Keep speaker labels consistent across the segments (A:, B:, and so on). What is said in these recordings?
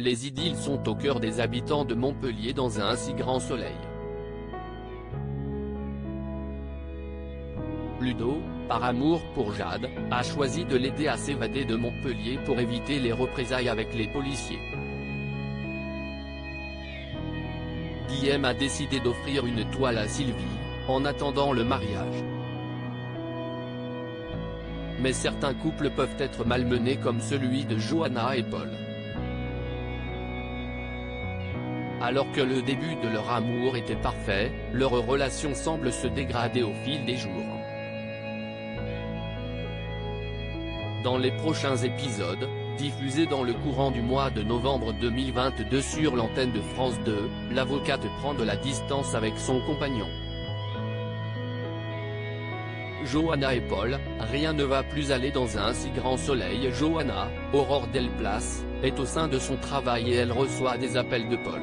A: les idylles sont au cœur des habitants de Montpellier dans un si grand soleil. Ludo, par amour pour Jade, a choisi de l'aider à s'évader de Montpellier pour éviter les représailles avec les policiers. Guillaume a décidé d'offrir une toile à Sylvie, en attendant le mariage. Mais certains couples peuvent être malmenés comme celui de Johanna et Paul. Alors que le début de leur amour était parfait, leur relation semble se dégrader au fil des jours. Dans les prochains épisodes, diffusés dans le courant du mois de novembre 2022 sur l'antenne de France 2, l'avocate prend de la distance avec son compagnon. Johanna et Paul, rien ne va plus aller dans un si grand soleil. Johanna, Aurore Delplace, est au sein de son travail et elle reçoit des appels de Paul.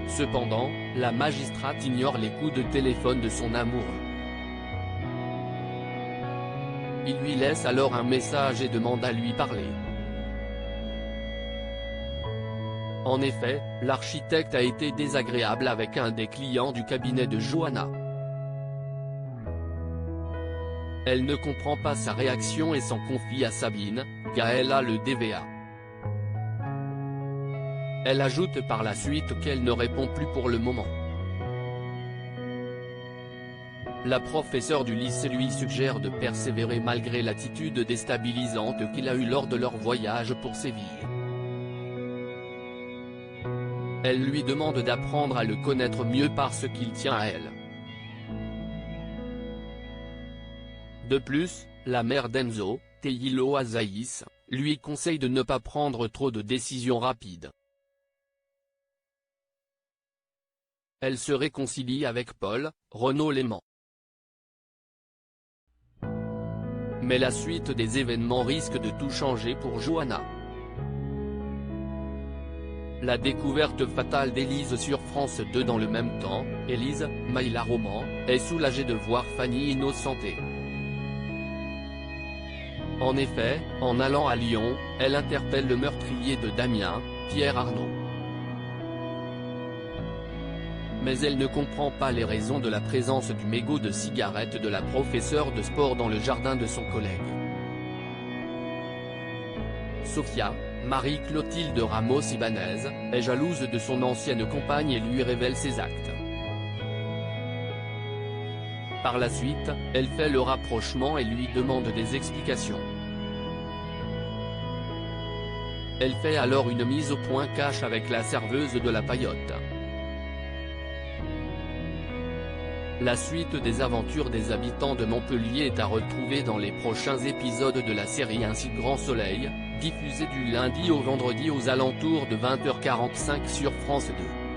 A: Cependant, la magistrate ignore les coups de téléphone de son amoureux. Il lui laisse alors un message et demande à lui parler. En effet, l'architecte a été désagréable avec un des clients du cabinet de Johanna. Elle ne comprend pas sa réaction et s'en confie à Sabine, Gaëlle a le DVA. Elle ajoute par la suite qu'elle ne répond plus pour le moment. La professeure du lycée lui suggère de persévérer malgré l'attitude déstabilisante qu'il a eue lors de leur voyage pour Séville. Elle lui demande d'apprendre à le connaître mieux parce qu'il tient à elle. De plus, la mère d'Enzo, Teilo Azaïs, lui conseille de ne pas prendre trop de décisions rapides. Elle se réconcilie avec Paul, Renaud l'aimant. Mais la suite des événements risque de tout changer pour Johanna. La découverte fatale d'Élise sur France 2 dans le même temps, Élise, Maïla Roman, est soulagée de voir Fanny innocentée. En effet, en allant à Lyon, elle interpelle le meurtrier de Damien, Pierre Arnaud. Mais elle ne comprend pas les raisons de la présence du mégot de cigarette de la professeure de sport dans le jardin de son collègue. Sofia, Marie-Clotilde Ramos-Ibanez, est jalouse de son ancienne compagne et lui révèle ses actes. Par la suite, elle fait le rapprochement et lui demande des explications. Elle fait alors une mise au point cash avec la serveuse de la Paillote. La suite des aventures des habitants de Montpellier est à retrouver dans les prochains épisodes de la série Un si grand soleil, diffusée du lundi au vendredi aux alentours de 20h45 sur France 2.